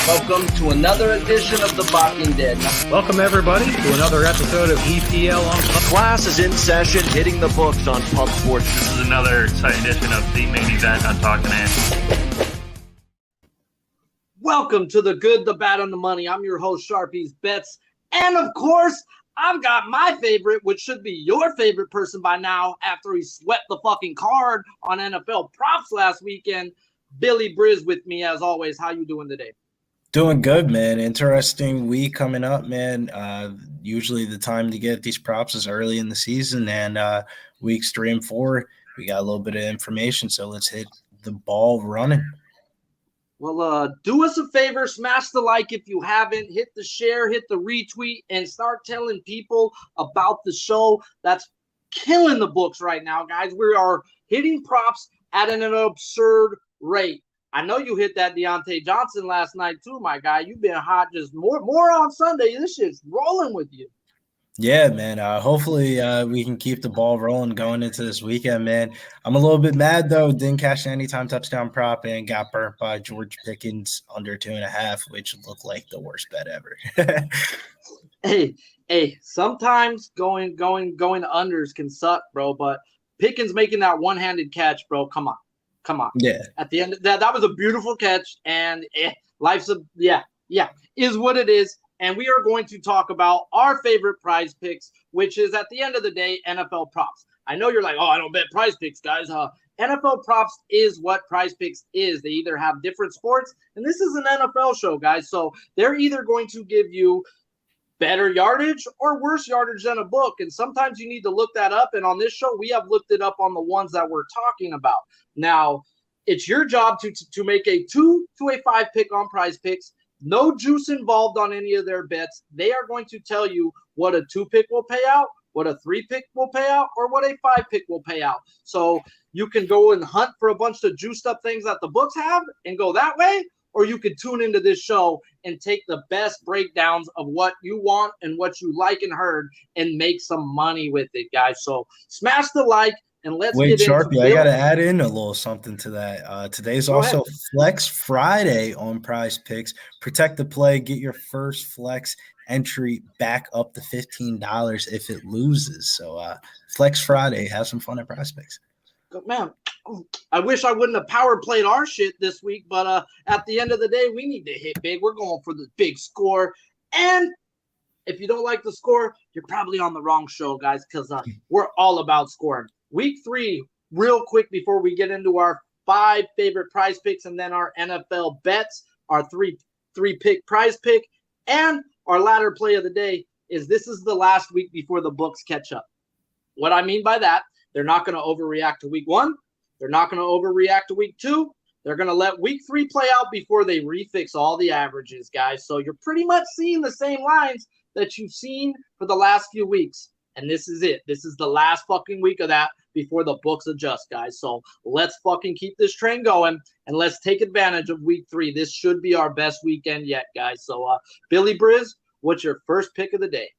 Welcome to another edition of The Walking Dead. Welcome, everybody, to another episode of EPL on Class is in session, hitting the books on Pub Sports. This is another exciting edition of the main event on Talking Ant. Welcome to the good, the bad, and the money. I'm your host, Sharpie's Bets. And, of course, I've got my favorite, which should be your favorite person by now after he swept the fucking card on NFL props last weekend. Billy Briz with me, as always. How you doing today? Doing good, man. Interesting week coming up, man. Usually the time to get these props is early in the season, and weeks 3 and 4, we got a little bit of information, so let's hit the ball running. Well, do us a favor, smash the like if you haven't, hit the share, hit the retweet, and start telling people about the show. That's killing the books right now, guys. We are hitting props at an absurd rate. I know you hit that Deontay Johnson last night too, my guy. You've been hot, just more on Sunday. This shit's rolling with you. Yeah, man. Hopefully we can keep the ball rolling going into this weekend, man. I'm a little bit mad, though. Didn't cash an anytime touchdown prop and got burnt by George Pickens under 2.5, which looked like the worst bet ever. Hey, sometimes going unders can suck, bro, but Pickens making that one-handed catch, bro, come on. Yeah. At the end of that was a beautiful catch, and life's is what it is. And we are going to talk about our favorite prize picks, which is at the end of the day, NFL props. I know you're like, oh, I don't bet prize picks, guys. NFL props is what prize picks is. They either have different sports, and this is an NFL show, guys. So they're either going to give you better yardage or worse yardage than a book. And sometimes you need to look that up. And on this show, we have looked it up on the ones that we're talking about. Now, it's your job to make a 2 to a 5 pick on prize picks. No juice involved on any of their bets. They are going to tell you what a 2 pick will pay out, what a 3 pick will pay out, or what a 5 pick will pay out. So you can go and hunt for a bunch of juiced up things that the books have and go that way, or you could tune into this show and take the best breakdowns of what you want and what you like and heard and make some money with it, guys. So smash the like and let's get Sharpie, into I got to add in a little something to that. Today's also Flex Friday on Prize Picks. Protect the play. Get your first Flex entry back up to $15 if it loses. So Flex Friday. Have some fun at Prize Picks. Man, I wish I wouldn't have power played our shit this week, but at the end of the day, we need to hit big. We're going for the big score. And if you don't like the score, you're probably on the wrong show, guys, because we're all about scoring. Week 3, real quick before we get into our 5 favorite prize picks and then our NFL bets, our three pick prize pick, and our ladder play of the day is this is the last week before the books catch up. What I mean by that, they're not going to overreact to week 1. They're not going to overreact to week 2. They're going to let week 3 play out before they refix all the averages, guys. So you're pretty much seeing the same lines that you've seen for the last few weeks. And this is it. This is the last fucking week of that before the books adjust, guys. So let's fucking keep this train going and let's take advantage of week 3. This should be our best weekend yet, guys. So Billy Briz, what's your first pick of the day?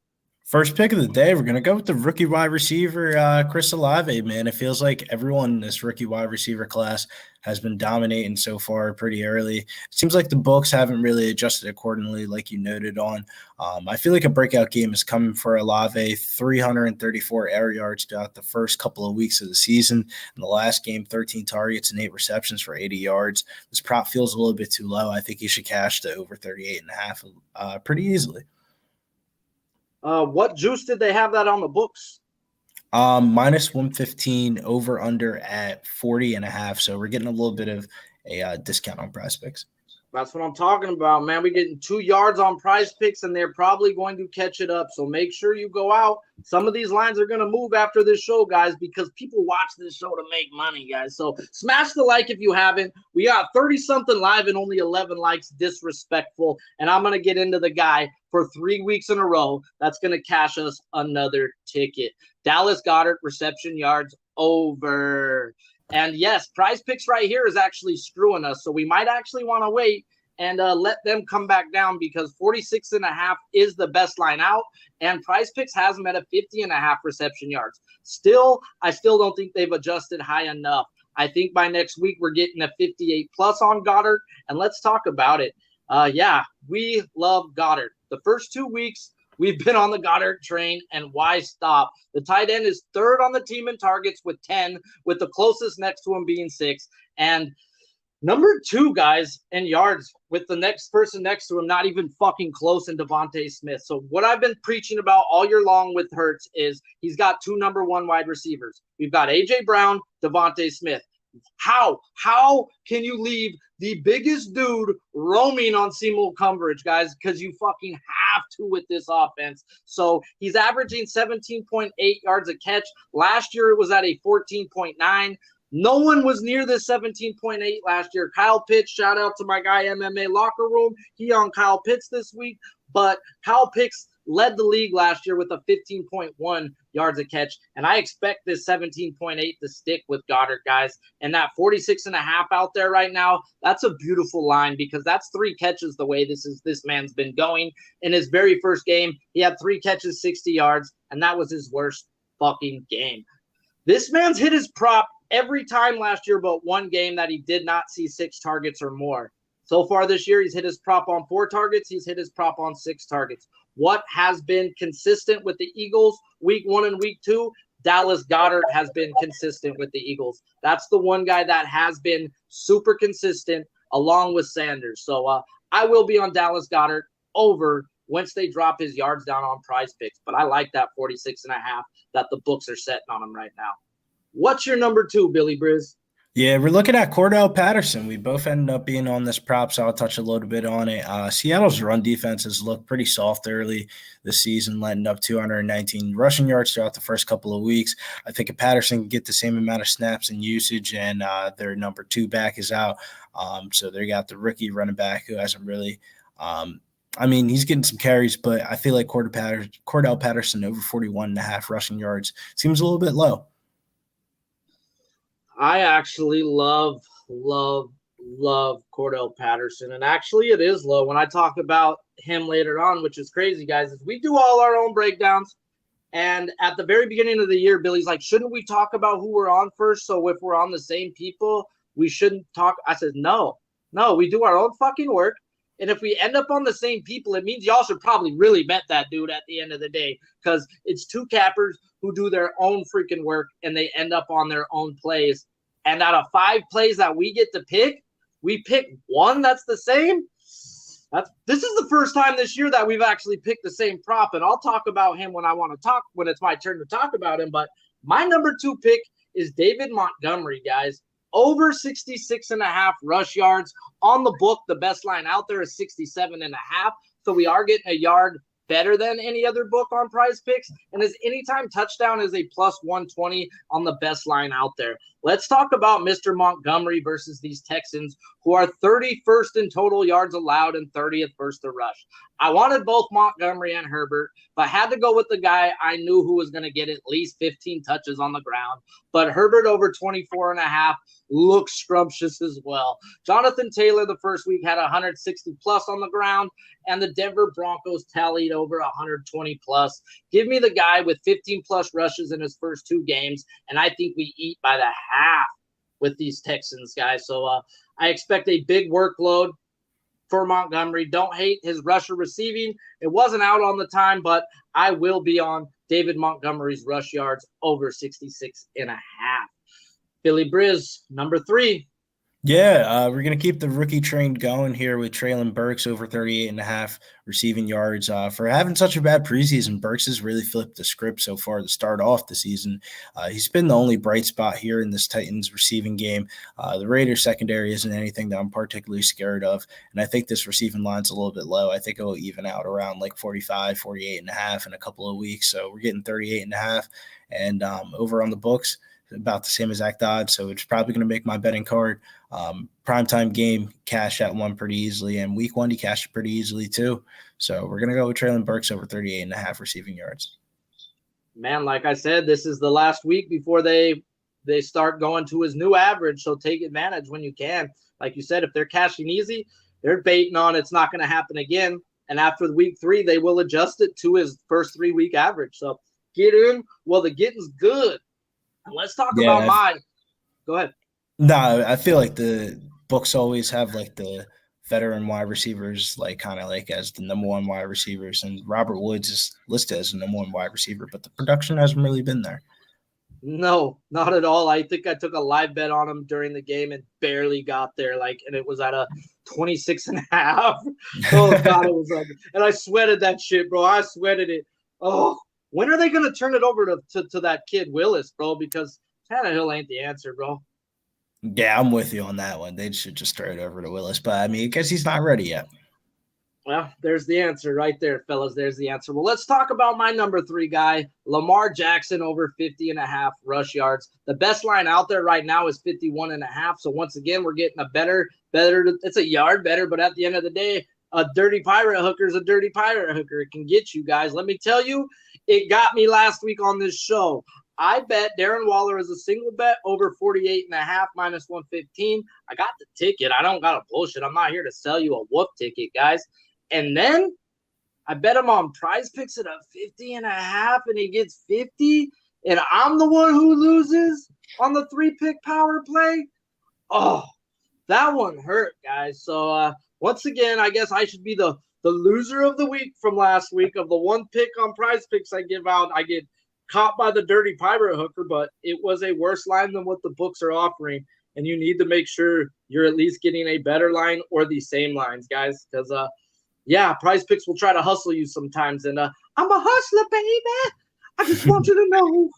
First pick of the day, we're going to go with the rookie wide receiver, Chris Olave, man. It feels like everyone in this rookie wide receiver class has been dominating so far pretty early. It seems like the books haven't really adjusted accordingly, like you noted on. I feel like a breakout game is coming for Olave, 334 air yards throughout the first couple of weeks of the season. In the last game, 13 targets and 8 receptions for 80 yards. This prop feels a little bit too low. I think he should cash to over 38.5 pretty easily. What juice did they have that on the books? Minus 115 over under at 40.5. So we're getting a little bit of a discount on Prize Picks. That's what I'm talking about, man. We're getting 2 yards on Prize Picks, and they're probably going to catch it up. So make sure you go out. Some of these lines are going to move after this show, guys, because people watch this show to make money, guys. So smash the like if you haven't. We got 30-something live and only 11 likes. Disrespectful. And I'm going to get into the guy for 3 weeks in a row that's going to cash us another ticket. Dallas Goedert reception yards over. And yes, Prize Picks right here is actually screwing us. So we might actually want to wait and let them come back down because 46.5 is the best line out. And Prize Picks has them at a 50.5 reception yards. I still don't think they've adjusted high enough. I think by next week we're getting a 58 plus on Goddard. And let's talk about it. Yeah, we love Goddard. The first 2 weeks, we've been on the Goddard train, and why stop? The tight end is third on the team in targets with 10, with the closest next to him being 6. And number 2, guys, in yards, with the next person next to him not even fucking close, in Devontae Smith. So what I've been preaching about all year long with Hurts is he's got 2 number 1 wide receivers. We've got A.J. Brown, Devontae Smith. How can you leave the biggest dude roaming on single coverage, guys? Because you fucking have to with this offense. So he's averaging 17.8 yards a catch. Last year it was at a 14.9. No one was near this 17.8 last year. Kyle Pitts, shout out to my guy MMA Locker Room. He on Kyle Pitts this week. But Kyle Pitts led the league last year with a 15.1 yards a catch. And I expect this 17.8 to stick with Goddard, guys. And that 46.5 out there right now, that's a beautiful line, because that's 3 catches the way this man's been going. In his very first game, he had 3 catches, 60 yards, and that was his worst fucking game. This man's hit his prop every time last year but one game that he did not see 6 targets or more. So far this year, he's hit his prop on 4 targets. He's hit his prop on 6 targets. What has been consistent with the Eagles week 1 and week 2? Dallas Goedert has been consistent with the Eagles. That's the one guy that has been super consistent, along with Sanders. So I will be on Dallas Goedert over once they drop his yards down on PrizePicks. But I like that 46.5 that the books are setting on him right now. What's your number 2, Billy Briz? Yeah, we're looking at Cordell Patterson. We both ended up being on this prop, so I'll touch a little bit on it. Seattle's run defense has looked pretty soft early this season, letting up 219 rushing yards throughout the first couple of weeks. I think if Patterson can get the same amount of snaps and usage, and their number 2 back is out, so they got the rookie running back who hasn't really he's getting some carries, but I feel like Cordell Patterson over 41.5 rushing yards seems a little bit low. I actually love Cordell Patterson. And actually it is low when I talk about him later on, which is crazy, guys, is we do all our own breakdowns. And at the very beginning of the year, Billy's like, shouldn't we talk about who we're on first? So if we're on the same people, we shouldn't talk. I said, no, we do our own fucking work. And if we end up on the same people, it means y'all should probably really bet that dude at the end of the day, because it's 2 cappers who do their own freaking work and they end up on their own plays. And out of 5 plays that we get to pick, we pick 1 that's the same. This is the first time this year that we've actually picked the same prop, and I'll talk about him when I want to talk, when it's my turn to talk about him. But my number 2 pick is David Montgomery, guys. Over 66.5 rush yards on the book. The best line out there is 67.5. So we are getting a yard better than any other book on PrizePicks. And his anytime touchdown is a plus 120 on the best line out there. Let's talk about Mr. Montgomery versus these Texans, who are 31st in total yards allowed and 30th versus the rush. I wanted both Montgomery and Herbert, but had to go with the guy I knew who was going to get at least 15 touches on the ground. But Herbert over 24.5 looks scrumptious as well. Jonathan Taylor the first week had 160 plus on the ground, and the Denver Broncos tallied over 120 plus. Give me the guy with 15 plus rushes in his first 2 games, and I think we eat by the half with these Texans, guys. So I expect a big workload for Montgomery. Don't hate his rusher receiving. It wasn't out on the time, but I will be on David Montgomery's rush yards over 66.5. Billy Briz, number 3. Yeah, we're going to keep the rookie train going here with Treylon Burks over 38.5 receiving yards. For having such a bad preseason, Burks has really flipped the script so far to start off the season. He's been the only bright spot here in this Titans receiving game. The Raiders secondary isn't anything that I'm particularly scared of, and I think this receiving line's a little bit low. I think it will even out around like 45, 48.5 in a couple of weeks. So we're getting 38.5, and over on the books, about the same exact odds, so it's probably going to make my betting card. Primetime game, cash that one pretty easily, and week 1 he cashed it pretty easily too. So we're going to go with Treylon Burks over 38.5 receiving yards. Man, like I said, this is the last week before they start going to his new average, so take advantage when you can. Like you said, if they're cashing easy, they're baiting on it's not going to happen again, and after week 3, they will adjust it to his first 3-week average. So get in while the getting's good. Let's talk about go ahead. No, I feel like the books always have like the veteran wide receivers, like kind of like as the number one wide receivers. And Robert Woods is listed as the number one wide receiver, but the production hasn't really been there. No, not at all. I think I took a live bet on him during the game and barely got there. And it was at a 26.5. Oh God, it was and I sweated that shit, bro. I sweated it. Oh, when are they gonna turn it over to that kid Willis, bro? Because Tannehill ain't the answer, bro. Yeah, I'm with you on that one. They should just throw it over to Willis, but I mean, I guess he's not ready yet. Well, there's the answer right there, fellas. There's the answer. Well, let's talk about my number 3 guy, Lamar Jackson, over 50.5 rush yards. The best line out there right now is 51.5. So once again, we're getting a better. It's a yard better, but at the end of the day, a dirty pirate hooker is a dirty pirate hooker. It can get you guys. Let me tell you, it got me last week on this show. I bet Darren Waller is a single bet over 48.5 minus 115. I got the ticket. I don't got a bullshit. I'm not here to sell you a whoop ticket, guys. And then I bet him on PrizePicks at a 50.5, and he gets 50, and I'm the one who loses on the 3-pick power play. Oh, that one hurt, guys. So once again, I guess I should be the loser of the week from last week of the one pick on PrizePicks I give out. I get caught by the dirty pirate hooker, but it was a worse line than what the books are offering, and you need to make sure you're at least getting a better line or the same lines, guys, because yeah, PrizePicks will try to hustle you sometimes. And I'm a hustler, baby. I just want you to know.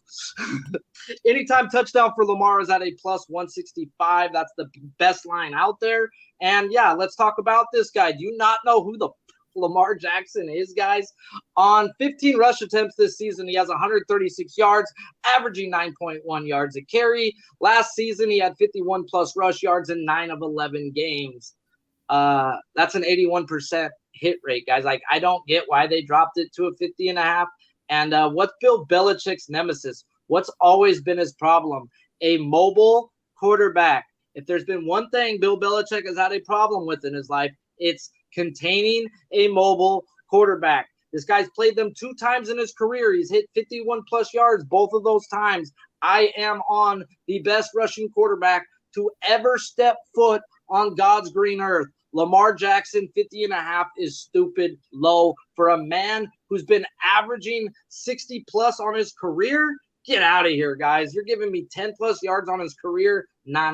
Anytime touchdown for Lamar is at a plus 165. That's the best line out there. And, yeah, let's talk about this guy. Do you not know who the Lamar Jackson is, guys? On 15 rush attempts this season, he has 136 yards, averaging 9.1 yards a carry. Last season, he had 51-plus rush yards in 9 of 11 games. That's an 81% hit rate, guys. I don't get why they dropped it to a 50.5. And what's Bill Belichick's nemesis? What's always been his problem? A mobile quarterback. If there's been one thing Bill Belichick has had a problem with in his life, it's containing a mobile quarterback. This guy's played them 2 times in his career. He's hit 51-plus yards both of those times. I am on the best rushing quarterback to ever step foot on God's green earth. Lamar Jackson, 50.5 is stupid low for a man who's been averaging 60-plus on his career. Get out of here, guys. You're giving me 10-plus yards on his career? Nah.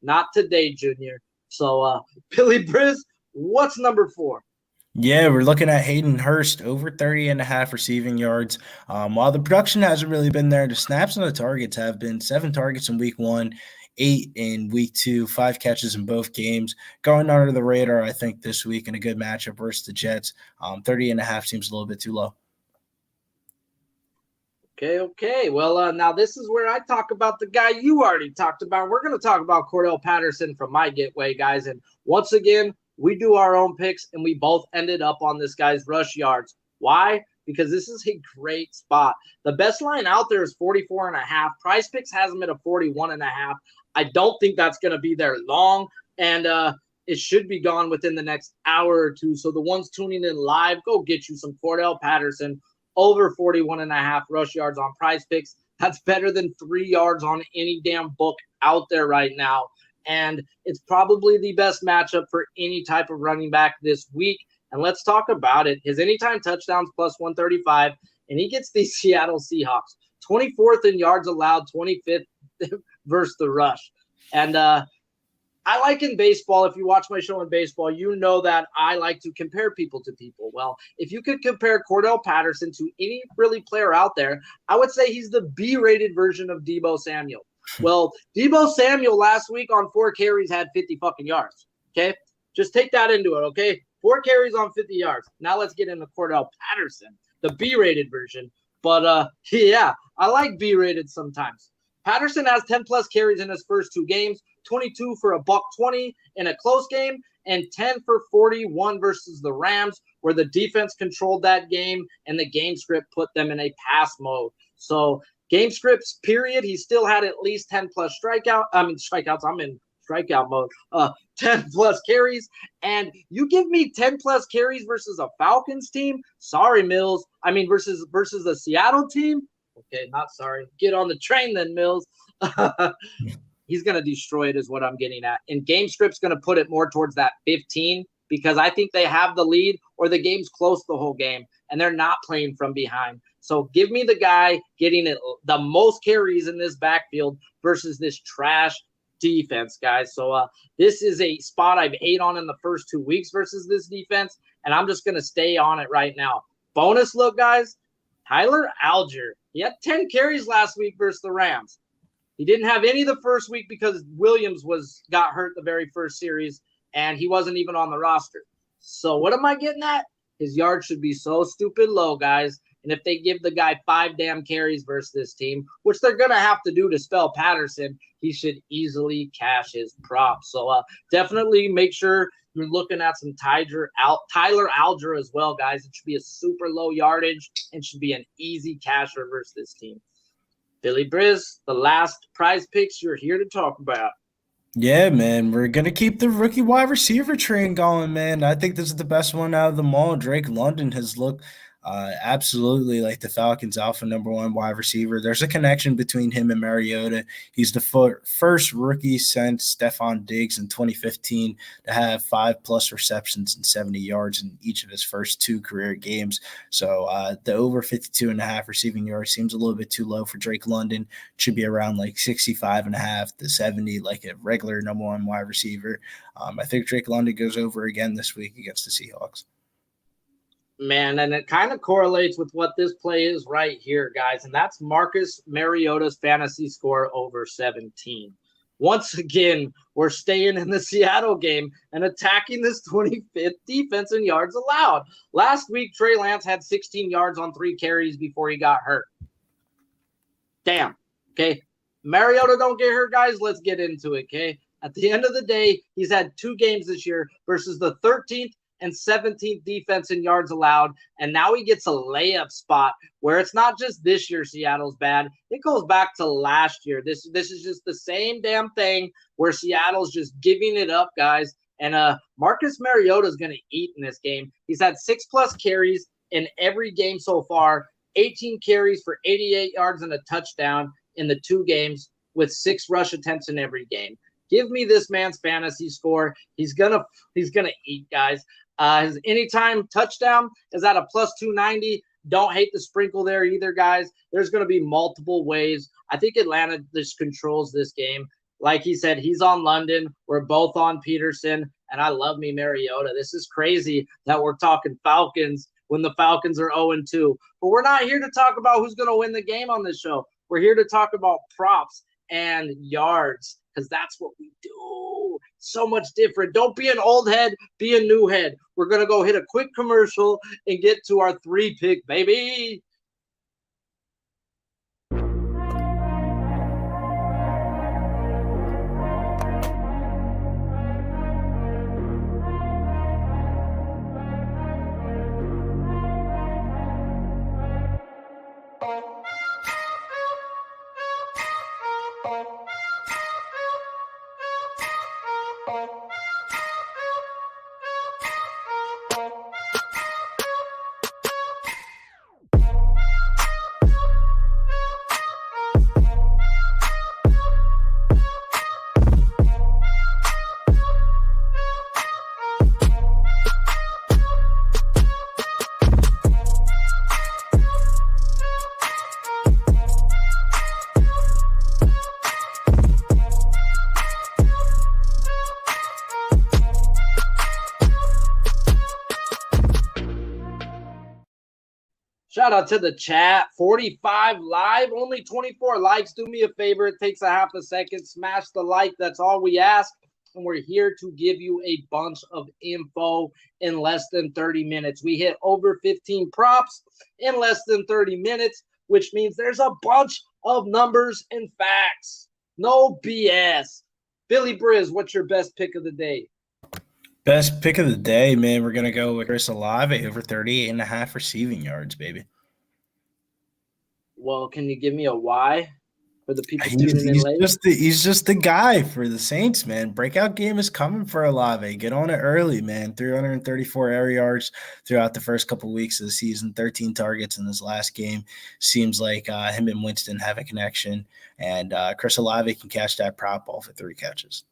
Not today, Junior. So, Billy Briz, what's number 4? Yeah, we're looking at Hayden Hurst, over 30.5 receiving yards. While the production hasn't really been there, the snaps and the targets have been 7 targets in week 1, 8 in week 2, 5 catches in both games. Going under the radar, I think, this week in a good matchup versus the Jets. 30.5 seems a little bit too low. Okay. Well, now this is where I talk about the guy you already talked about. We're going to talk about Cordell Patterson from my getaway, guys. And once again, we do our own picks, and we both ended up on this guy's rush yards. Why? Because this is a great spot. The best line out there is 44.5. PrizePicks has him at a 41.5. I don't think that's going to be there long, and it should be gone within the next hour or two. So the ones tuning in live, go get you some Cordell Patterson over 41.5 rush yards on PrizePicks. That's better than 3 yards on any damn book out there right now. And it's probably the best matchup for any type of running back this week. And let's talk about it. His anytime touchdowns plus 135, and he gets the Seattle Seahawks. 24th in yards allowed, 25th versus the rush. And I like in baseball, if you watch my show in baseball, you know that I like to compare people to people. Well, if you could compare Cordell Patterson to any really player out there, I would say he's the B-rated version of Deebo Samuel. Well, Deebo Samuel last week on 4 carries had 50 fucking yards. Okay? Just take that into it, okay? 4 carries on 50 yards. Now let's get into Cordell Patterson, the B-rated version. But, yeah, I like B-rated sometimes. Patterson has 10-plus carries in his first 2 games, 22 for $120 in a close game, and 10 for 41 versus the Rams, where the defense controlled that game and the game script put them in a pass mode. So game scripts, period, he still had at least 10-plus strikeouts. I'm in strikeout mode. 10-plus carries, and you give me 10-plus carries versus a Falcons team? Sorry, Mills. Versus the Seattle team? Okay, not sorry. Get on the train then, Mills. he's going to destroy it is what I'm getting at. And game script's going to put it more towards that 15 because I think they have the lead or the game's close the whole game and they're not playing from behind. So give me the guy getting it, the most carries in this backfield versus this trash defense, guys. So this is a spot I've ate on in the first 2 weeks versus this defense, and I'm just going to stay on it right now. Bonus look, guys, Tyler Algier. He had 10 carries last week versus the Rams. He didn't have any the first week because Williams got hurt the very first series, and he wasn't even on the roster. So what am I getting at? His yard should be so stupid low, guys. And if they give the guy 5 damn carries versus this team, which they're going to have to do to spell Patterson, he should easily cash his props. So definitely make sure you're looking at some Tyler Algier as well, guys. It should be a super low yardage and should be an easy casher versus this team. Billy Briz, the last prize picks you're here to talk about. Yeah, man, we're going to keep the rookie wide receiver train going, man. I think this is the best one out of them all. Drake London has looked absolutely like the Falcons' alpha number 1 wide receiver. There's a connection between him and Mariota. He's the first rookie since Stephon Diggs in 2015 to have 5+ receptions and 70 yards in each of his first 2 career games. So the over 52.5 receiving yards seems a little bit too low for Drake London. It should be around like 65.5 to 70, like a regular number 1 wide receiver. I think Drake London goes over again this week against the Seahawks. Man, and it kind of correlates with what this play is right here, guys, and that's Marcus Mariota's fantasy score over 17. Once again, we're staying in the Seattle game and attacking this 25th defense in yards allowed. Last week, Trey Lance had 16 yards on 3 carries before he got hurt. Damn. Okay. Mariota don't get hurt, guys. Let's get into it, okay? At the end of the day, he's had 2 games this year versus the 13th and 17th defense in yards allowed, and now he gets a layup spot where it's not just this year Seattle's bad. It goes back to last year. This is just the same damn thing where Seattle's just giving it up, guys. And Marcus Mariota is going to eat in this game. He's had 6+ carries in every game so far, 18 carries for 88 yards and a touchdown in the 2 games with 6 rush attempts in every game. Give me this man's fantasy score. He's gonna eat, guys. His anytime touchdown is at a +290. Don't hate the sprinkle there either, guys. There's going to be multiple ways. I think Atlanta just controls this game. Like he said, he's on London. We're both on Peterson, and I love me Mariota. This is crazy that we're talking Falcons when the Falcons are 0-2. But we're not here to talk about who's going to win the game on this show. We're here to talk about props and yards because that's what we do. So much different. Don't be an old head, be a new head. We're going to go hit a quick commercial and get to our 3-pick, baby. Shout out to the chat. 45 live, only 24 likes. Do me a favor. It takes a half a second. Smash the like. That's all we ask. And we're here to give you a bunch of info in less than 30 minutes. We hit over 15 props in less than 30 minutes, which means there's a bunch of numbers and facts. No BS. Billy Briz, what's your best pick of the day? Best pick of the day, man. We're going to go with Chris Olave over 38.5 receiving yards, baby. Well, can you give me a why? for the people tuning in late. He's just the guy for the Saints, man. Breakout game is coming for Olave. Get on it early, man. 334 air yards throughout the first couple weeks of the season, 13 targets in his last game. Seems like him and Winston have a connection, and Chris Olave can catch that prop ball for 3 catches.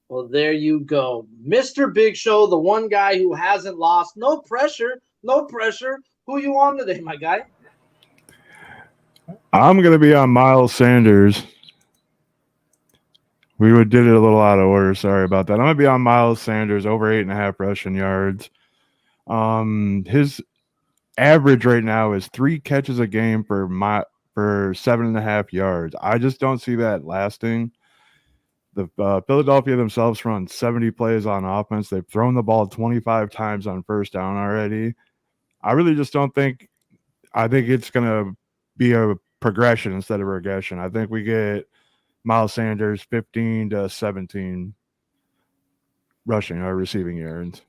Well, there you go. Mr. Big Show, the one guy who hasn't lost. No pressure. No pressure. Who you on today, my guy? I'm going to be on Miles Sanders. We did it a little out of order. Sorry about that. I'm going to be on Miles Sanders, over 8.5 rushing yards. His average right now is 3 catches a game for 7.5 yards. I just don't see that lasting. The Philadelphia themselves run 70 plays on offense. They've thrown the ball 25 times on first down already. I really just don't think – I think it's going to be a progression instead of regression. I think we get Miles Sanders 15 to 17 rushing or receiving yards.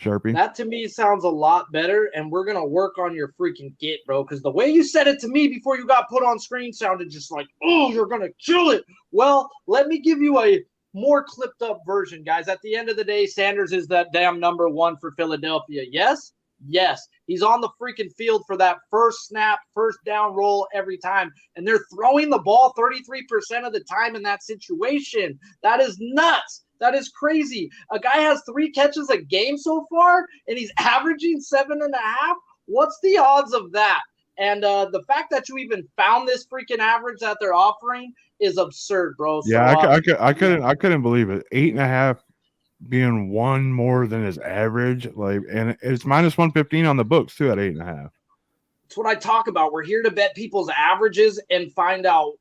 Sharpie? That to me sounds a lot better, and we're going to work on your freaking get, bro, because the way you said it to me before you got put on screen sounded just like, oh, you're going to kill it. Well, let me give you a more clipped up version, guys. At the end of the day, Sanders is that damn number 1 for Philadelphia. Yes? Yes. He's on the freaking field for that first snap, first down roll every time, and they're throwing the ball 33% of the time in that situation. That is nuts. That is crazy. A guy has 3 catches a game so far, and he's averaging 7.5. What's the odds of that? And the fact that you even found this freaking average that they're offering is absurd, bro. So, yeah, I couldn't believe it. 8.5 being 1 more than his average, and it's minus 115 on the books too at 8.5. That's what I talk about. We're here to bet people's averages and find out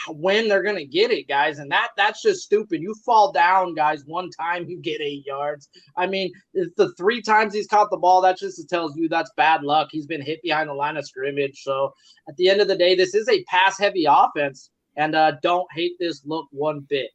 when they're going to get it, guys. And that's just stupid. You fall down, guys, one time, you get 8 yards. I mean, it's the 3 times he's caught the ball. That just tells you that's bad luck. He's been hit behind the line of scrimmage. So at the end of the day, this is a pass-heavy offense, and don't hate this look one bit.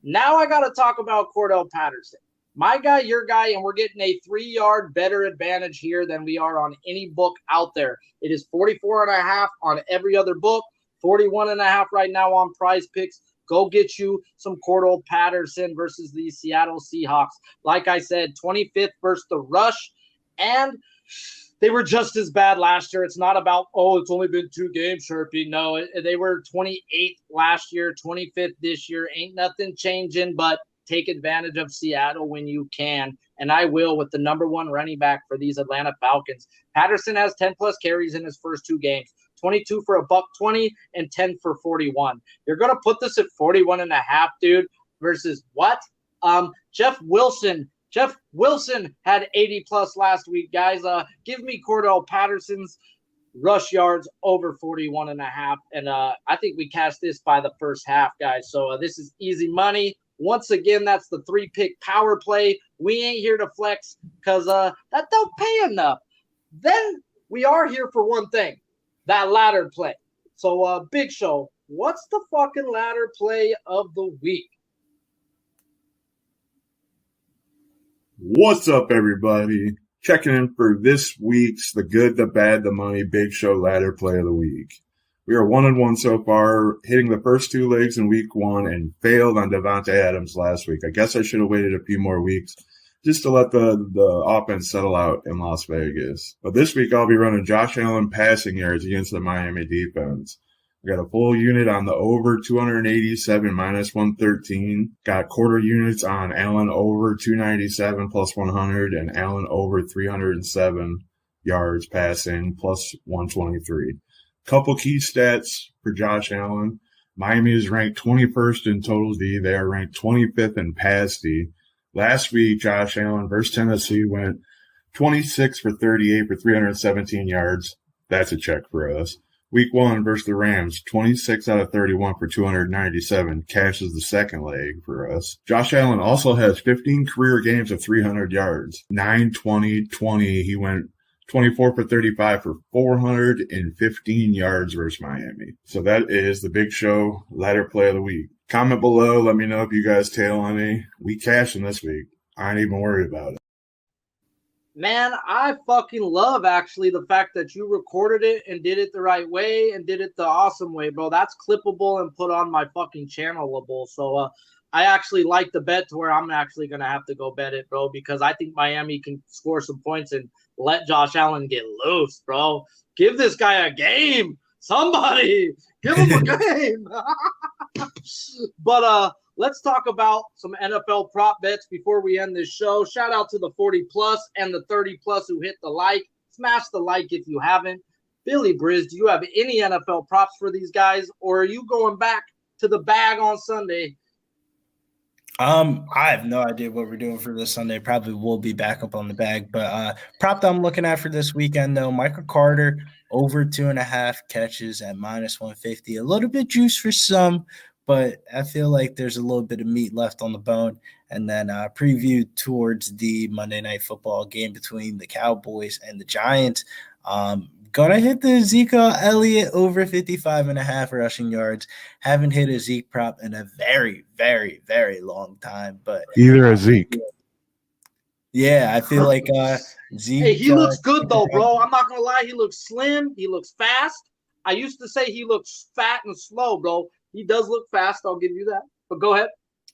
Now I got to talk about Cordell Patterson. My guy, your guy, and we're getting a 3-yard better advantage here than we are on any book out there. It is 44.5 on every other book. 41.5 right now on PrizePicks. Go get you some Cordell Patterson versus the Seattle Seahawks. Like I said, 25th versus the rush, and they were just as bad last year. It's not about, it's only been 2 games, Sharpie. No, they were 28th last year, 25th this year. Ain't nothing changing, but take advantage of Seattle when you can, and I will with the number 1 running back for these Atlanta Falcons. Patterson has 10-plus carries in his first 2 games. 22 for $120 and 10 for 41. You're going to put this at 41.5, dude, versus what? Jeff Wilson had 80-plus last week, guys. Give me Cordell Patterson's rush yards over 41.5, and I think we cashed this by the first half, guys. So this is easy money. Once again, that's the 3-pick power play. We ain't here to flex because that don't pay enough. Then we are here for one thing. That ladder play. So, Big Show, what's the fucking ladder play of the week? What's up, everybody? Checking in for this week's The Good, the Bad, the Money Big Show ladder play of the week. We are 1-1 so far, hitting the first 2 legs in week 1 and failed on Devontae Adams last week. I guess I should have waited a few more weeks just to let the offense settle out in Las Vegas. But this week I'll be running Josh Allen passing yards against the Miami defense. I got a full unit on the over 287 minus 113. Got quarter units on Allen over 297 plus 100 and Allen over 307 yards passing plus 123. Couple key stats for Josh Allen. Miami is ranked 21st in total D. They are ranked 25th in pass D. Last week, Josh Allen versus Tennessee went 26 for 38 for 317 yards. That's a check for us. Week 1 versus the Rams, 26 out of 31 for 297. Cashes the second leg for us. Josh Allen also has 15 career games of 300 yards. 9, 20, 20. He went 24 for 35 for 415 yards versus Miami. So that is the Big Show ladder play of the week. Comment below. Let me know if you guys tail on me. We cashing this week. I ain't even worried about it. Man, I fucking love actually the fact that you recorded it and did it the right way and did it the awesome way, bro. That's clippable and put on my fucking channelable. So I actually like the bet to where I'm actually gonna have to go bet it, bro, because I think Miami can score some points and let Josh Allen get loose, bro. Give this guy a game. Somebody give him a game. But let's talk about some NFL prop bets before we end this show. Shout out to the 40 plus and the 30 plus who hit the like. Smash the like if you haven't. Billy Briz, do you have any NFL props for these guys, or are you going back to the bag on Sunday? I have no idea what we're doing for this Sunday. Probably will be back up on the bag. But prop that I'm looking at for this weekend, though, Michael Carter over 2.5 catches at -150. A little bit juice for some, but I feel like there's a little bit of meat left on the bone. And then preview towards the Monday Night Football game between the Cowboys and the Giants. Gonna hit the Ezekiel Elliott over 55.5 rushing yards. Haven't hit a Zeke prop in a very, very, very long time. But Either a Zeke. yeah, I feel like Zeke. Hey, he looks good though, bro. I'm not gonna lie, he looks slim. He looks fast. I used to say he looks fat and slow, bro. He does look fast. I'll give you that. But go ahead.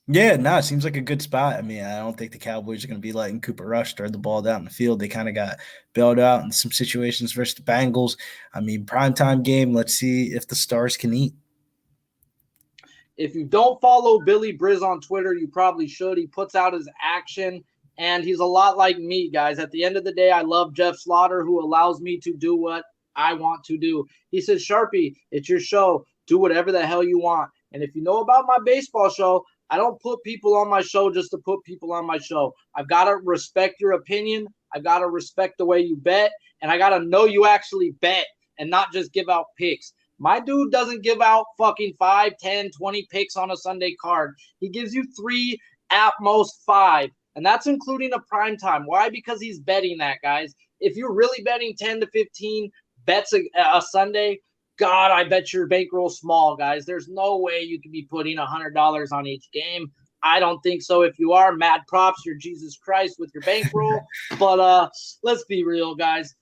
Yeah, no, it seems like a good spot. I mean, I don't think the Cowboys are going to be letting Cooper Rush throw the ball down the field. They kind of got bailed out in some situations versus the Bengals. I mean, primetime game. Let's see if the Stars can eat. If you don't follow Billy Briz on Twitter, you probably should. He puts out his action, and he's a lot like me, guys. At the end of the day, I love Jeff Slaughter, who allows me to do what I want to do. He says, Sharpie, it's your show. Do whatever the hell you want. And if you know about my baseball show, I don't put people on my show just to put people on my show. I've got to respect your opinion. I've got to respect the way you bet. And I got to know you actually bet and not just give out picks. My dude doesn't give out fucking 5, 10, 20 picks on a Sunday card. He gives you 3, at most 5. And that's including a prime time. Why? Because he's betting that, guys. If you're really betting 10 to 15 bets a Sunday, God, I bet your bankroll small, guys. There's no way you can be putting $100 on each game. I don't think so. If you are, mad props, you're Jesus Christ with your bankroll. But let's be real, guys.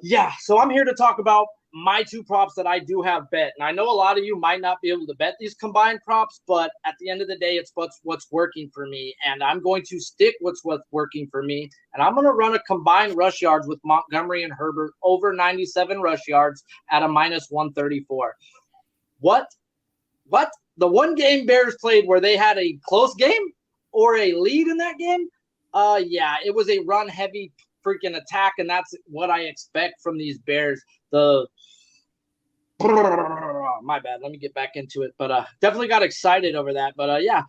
Yeah, so I'm here to talk about my 2 props that I do have bet. And I know a lot of you might not be able to bet these combined props, but at the end of the day, it's what's working for me. And I'm going to stick with what's working for me. And I'm going to run a combined rush yards with Montgomery and Herbert over 97 rush yards at a -134. What? The one game Bears played where they had a close game or a lead in that game? Yeah, it was a run-heavy freaking attack, and that's what I expect from these Bears. My bad. Let me get back into it. But definitely got excited over that. But yeah.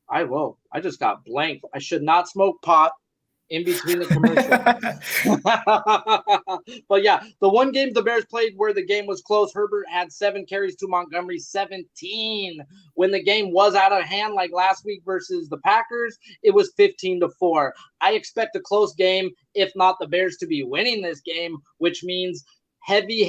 I just got blanked. I should not smoke pot in between the commercial. But yeah, the one game the Bears played where the game was close, Herbert had 7 carries to Montgomery 17. When the game was out of hand, like last week versus the Packers, it was 15-4. I expect a close game, if not the Bears to be winning this game, which means heavy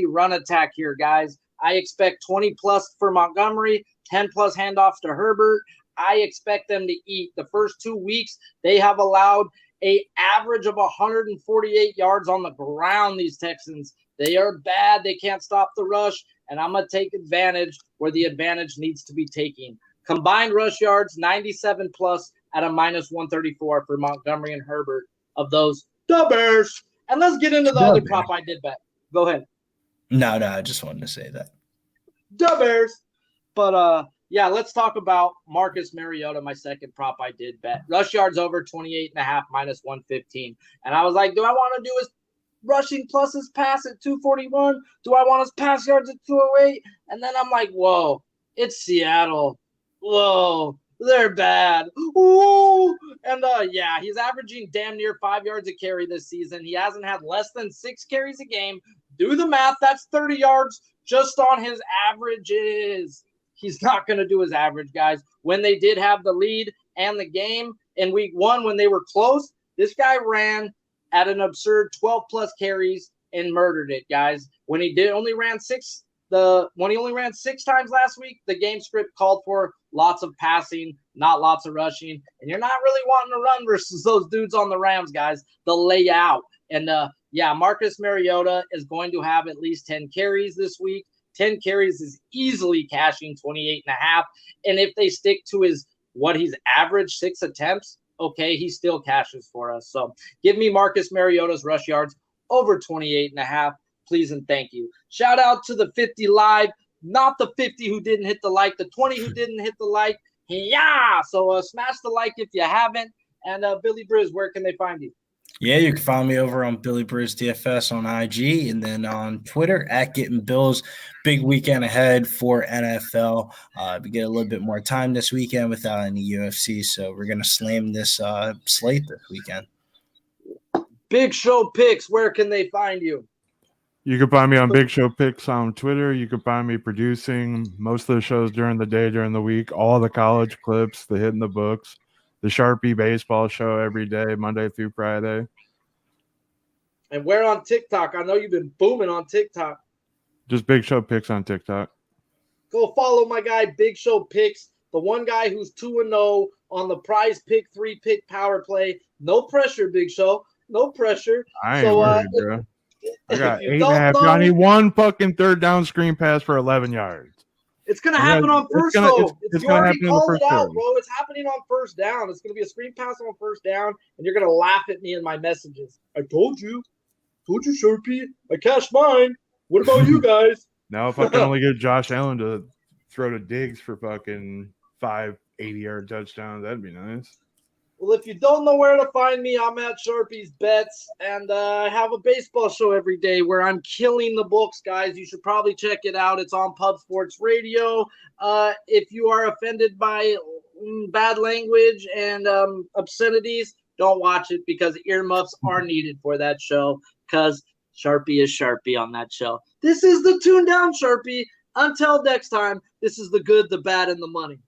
run attack here, guys. I expect 20 plus for Montgomery, 10 plus handoffs to Herbert. I expect them to eat. The first 2 weeks, they have allowed an average of 148 yards on the ground, these Texans. They are bad. They can't stop the rush, and I'm going to take advantage where the advantage needs to be taken. Combined rush yards, 97 plus at a -134 for Montgomery and Herbert of those. The Bears. And let's get into the other prop I did bet. Go ahead. No, I just wanted to say that. The Bears. But, yeah, let's talk about Marcus Mariota, my second prop I did bet. Rush yards over 28.5, -115. And I was like, do I want to do his rushing plus his pass at 241? Do I want his pass yards at 208? And then I'm like, whoa, it's Seattle. Whoa, they're bad. Ooh. And, yeah, he's averaging damn near 5 yards a carry this season. He hasn't had less than 6 carries a game. Do the math. That's 30 yards just on his averages. He's not going to do his average, guys. When they did have the lead and the game in week 1, when they were close, this guy ran at an absurd 12-plus carries and murdered it, guys. When he only ran 6 times last week, the game script called for lots of passing, not lots of rushing, and you're not really wanting to run versus those dudes on the Rams, guys. They'll lay out. And Marcus Mariota is going to have at least 10 carries this week. 10 carries is easily cashing 28.5. And if they stick to he's averaged 6 attempts, okay, he still cashes for us. So give me Marcus Mariota's rush yards over 28.5, please and thank you. Shout out to the 50 live, not the 50 who didn't hit the like, the 20 who didn't hit the like. Yeah, so smash the like if you haven't. And Billy Briz, where can they find you? Yeah, you can find me over on Billy Briz DFS on IG and then on Twitter at Getting Bills. Big weekend ahead for NFL. We get a little bit more time this weekend without any UFC, so we're going to slam this slate this weekend. Big Show Picks, where can they find you? You can find me on Big Show Picks on Twitter. You can find me producing most of the shows during the day, during the week, all the college clips, the Hitting the Books, the Sharpie baseball show every day, Monday through Friday. And where on TikTok? I know you've been booming on TikTok. Just Big Show Picks on TikTok. Go follow my guy, Big Show Picks, the one guy who's 2-0 on the prize pick, 3-pick power play. No pressure, Big Show. No pressure. I ain't worried, bro. I got 8.5. I need one fucking third down screen pass for 11 yards. It's going to happen on first, though. It's going to happen on called first it out, down. bro. It's happening on first down. It's going to be a screen pass on first down, and you're going to laugh at me in my messages. I told you. Told you, Sharpie. I cashed mine. What about you guys? Now, if I can only get Josh Allen to throw to Diggs for fucking 5 80-yard touchdowns, that'd be nice. Well, if you don't know where to find me, I'm at Sharpie's Bets, and I have a baseball show every day where I'm killing the books, guys. You should probably check it out. It's on Pub Sports Radio. If you are offended by bad language and obscenities, don't watch it because earmuffs are needed for that show because Sharpie is Sharpie on that show. This is the Tune Down Sharpie. Until next time, this is the good, the bad, and the money.